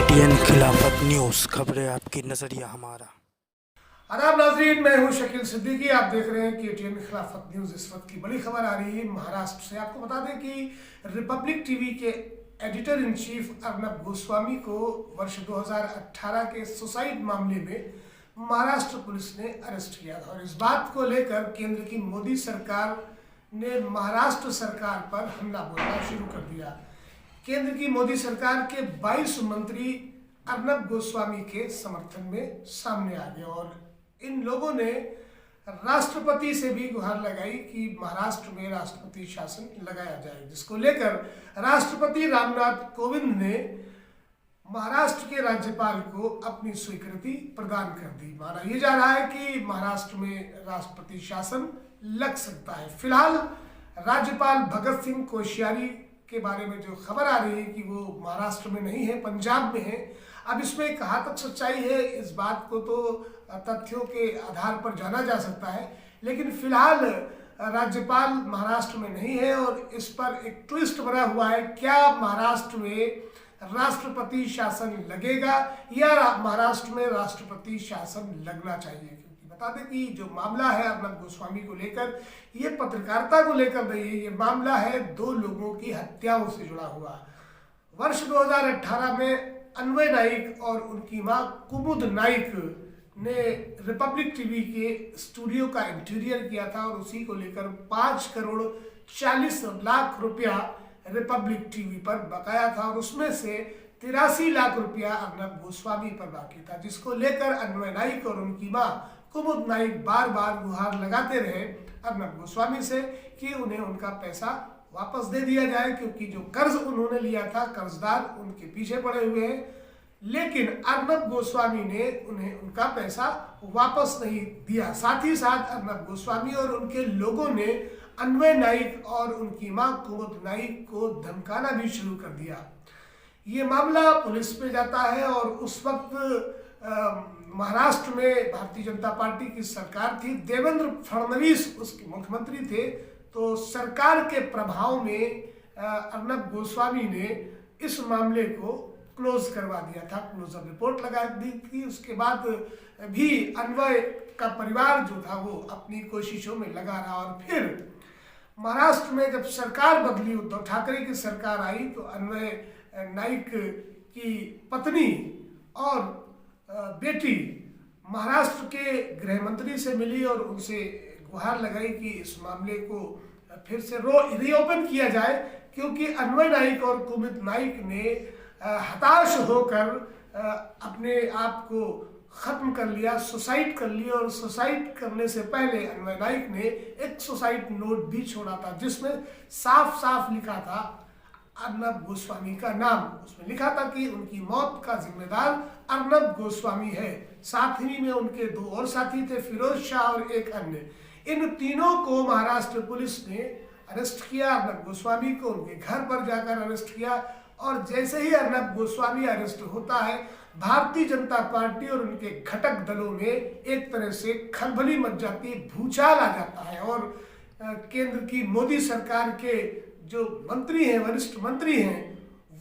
KTN खिलाफत news, खबरें आपकी नजरिया हमारा। आदाब नाजरीन, मैं हूं शकील सिद्दीकी। आप देख रहे हैं KTN खिलाफत न्यूज़। इस वक्त की बड़ी खबर आ रही है महाराष्ट्र से। आपको बता दें कि रिपब्लिक टीवी के editor in chief Arnab Goswami को वर्ष 2018 के सुसाइड मामले में महाराष्ट्र पुलिस ने अरेस्ट किया था और इस बात को लेकर केंद्र की मोदी सरकार ने महाराष्ट्र सरकार पर हमला बोलना शुरू कर दिया। केंद्र की मोदी सरकार के 22 मंत्री अर्नब गोस्वामी के समर्थन में सामने आ गए और इन लोगों ने राष्ट्रपति से भी गुहार लगाई कि महाराष्ट्र में राष्ट्रपति शासन लगाया जाए, जिसको लेकर राष्ट्रपति रामनाथ कोविंद ने महाराष्ट्र के राज्यपाल को अपनी स्वीकृति प्रदान कर दी। माना यह जा रहा है कि महाराष्ट्र में राष्ट्रपति शासन लग सकता है। फिलहाल राज्यपाल भगत सिंह कोश्यारी के बारे में जो खबर आ रही है कि वो महाराष्ट्र में नहीं है, पंजाब में है। अब इसमें कहाँ तक सच्चाई है, इस बात को तो तथ्यों के आधार पर जाना जा सकता है, लेकिन फिलहाल राज्यपाल महाराष्ट्र में नहीं है और इस पर एक ट्विस्ट बना हुआ है। क्या महाराष्ट्र में राष्ट्रपति शासन लगेगा या महाराष्ट्र में राष्ट्रपति शासन लगना चाहिए? क्योंकि बता दें कि जो मामला है अर्नब गोस्वामी को लेकर, ये पत्रकारिता को लेकर नहीं है, ये मामला है दो लोगों की हत्याओं से जुड़ा हुआ। वर्ष 2018 में अन्वय नाइक और उनकी मां कुमुद नाइक ने रिपब्लिक टीवी के स्टूडियो का इंटीरियर किया था और उसी को लेकर 5 करोड़ 40 लाख रुपया रिपब्लिक टीवी पर बकाया था और उसमें से 83 लाख रुपया अर्नब गोस्वामी पर बाकी था, जिसको लेकर अन्वय नाइक और उनकी मां कुमुद नाइक बार बार गुहार लगाते रहे अर्नब गोस्वामी से कि उन्हें उनका पैसा वापस दे दिया जाए, क्योंकि जो कर्ज उन्होंने लिया था कर्जदार उनके पीछे पड़े हुए हैं। लेकिन अर्नब गोस्वामी ने उन्हें उनका पैसा वापस नहीं दिया। साथ ही साथ अर्नब गोस्वामी और उनके लोगों ने अन्वय नाइक और उनकी मां कुमुद नाइक को धमकाना भी शुरू कर दिया। ये मामला पुलिस पे जाता है और उस वक्त महाराष्ट्र में भारतीय जनता पार्टी की सरकार थी, देवेंद्र फडणवीस उसके मुख्यमंत्री थे। तो सरकार के प्रभाव में अर्नब गोस्वामी ने इस मामले को क्लोज करवा दिया था, क्लोजर रिपोर्ट लगा दी थी। उसके बाद भी अन्वय का परिवार जो था वो अपनी कोशिशों में लगा रहा और फिर महाराष्ट्र में जब सरकार बदली, उद्धव ठाकरे की सरकार आई, तो अन्वय नाइक की पत्नी और बेटी महाराष्ट्र के गृह मंत्री से मिली और उनसे गुहार लगाई कि इस मामले को फिर से रीओपन किया जाए, क्योंकि अन्वय नाइक और कुमुद नाइक ने हताश होकर अपने आप को खत्म कर लिया, सुसाइड कर लिया और सुसाइड करने से पहले अन्वय नाइक ने एक सुसाइड नोट भी छोड़ा था, जिसमें साफ साफ लिखा था अर्नब गोस्वामी का नाम। उसमें लिखा था कि उनकी मौत का जिम्मेदार अर्नब गोस्वामी है। साथ ही में उनके 2 और साथी थे, फिरोज शाह और एक अन्य। इन तीनों को महाराष्ट्र पुलिस ने अरेस्ट किया। अर्नब गोस्वामी को उनके घर पर जाकर अरेस्ट किया और जैसे ही अर्नब गोस्वामी अरेस्ट होता है, भारतीय जनता पार्टी और उनके घटक दलों में एक तरह से खलबली मच जाती है, भूचाल आ जाता है और केंद्र की मोदी सरकार के जो मंत्री हैं, वरिष्ठ मंत्री हैं,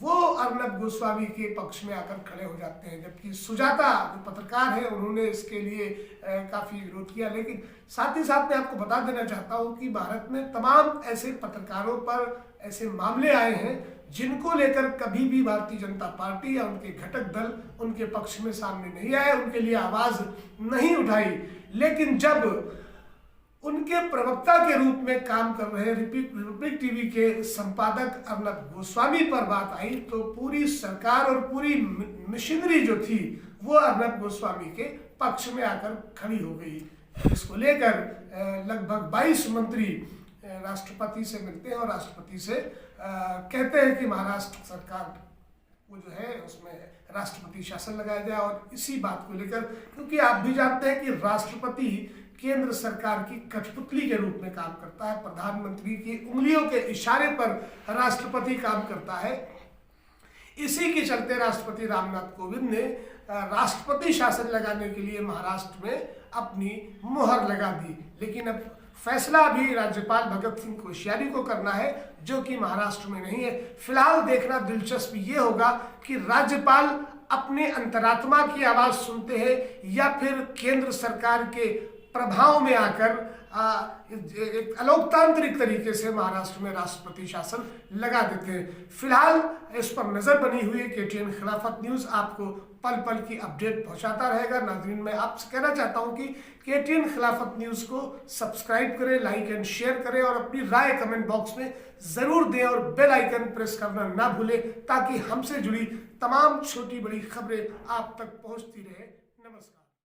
वो अर्नब गोस्वामी के पक्ष में आकर खड़े हो जाते हैं। जबकि सुजाता जो पत्रकार है, उन्होंने इसके लिए काफ़ी विरोध किया। लेकिन साथ ही साथ मैं आपको बता देना चाहता हूँ कि भारत में तमाम ऐसे पत्रकारों पर ऐसे मामले आए हैं जिनको लेकर कभी भी भारतीय जनता पार्टी या उनके घटक दल उनके पक्ष में सामने नहीं आए, उनके लिए आवाज़ नहीं उठाई। लेकिन जब उनके प्रवक्ता के रूप में काम कर रहे रिपब्लिक टीवी के संपादक अर्नब गोस्वामी पर बात आई, तो पूरी सरकार और पूरी मशीनरी जो थी वो अर्नब गोस्वामी के पक्ष में आकर खड़ी हो गई। इसको लेकर लगभग 22 मंत्री राष्ट्रपति से मिलते हैं और राष्ट्रपति से कहते हैं कि महाराष्ट्र सरकार वो जो है उसमें राष्ट्रपति शासन लगाया जाए। और इसी बात को लेकर, क्योंकि आप भी जानते हैं कि राष्ट्रपति केंद्र सरकार की कठपुतली के रूप में काम करता है, प्रधानमंत्री की उंगलियों के इशारे पर राष्ट्रपति काम करता है। इसी के चलते राष्ट्रपति रामनाथ कोविंद ने राष्ट्रपति शासन लगाने के लिए महाराष्ट्र में अपनी मुहर लगा दी। लेकिन अब फैसला अभी राज्यपाल भगत सिंह कोश्यारी को करना है, जो कि महाराष्ट्र में नहीं है। फिलहाल देखना दिलचस्प ये होगा कि राज्यपाल अपने अंतरात्मा की आवाज सुनते हैं या फिर केंद्र सरकार के प्रभाव में आकर एक अलोकतांत्रिक तरीके से महाराष्ट्र में राष्ट्रपति शासन लगा देते हैं। फिलहाल इस पर नजर बनी हुई है KTN खिलाफत न्यूज आपको पल पल की अपडेट पहुंचाता रहेगा। नाज़रीन, मैं आपसे कहना चाहता हूं कि KTN खिलाफत न्यूज को सब्सक्राइब करें, लाइक एंड शेयर करें और अपनी राय कमेंट बॉक्स में जरूर दें और बेल आइकन प्रेस करना ना भूलें ताकि हमसे जुड़ी तमाम छोटी बड़ी खबरें आप तक पहुंचती रहे। नमस्कार।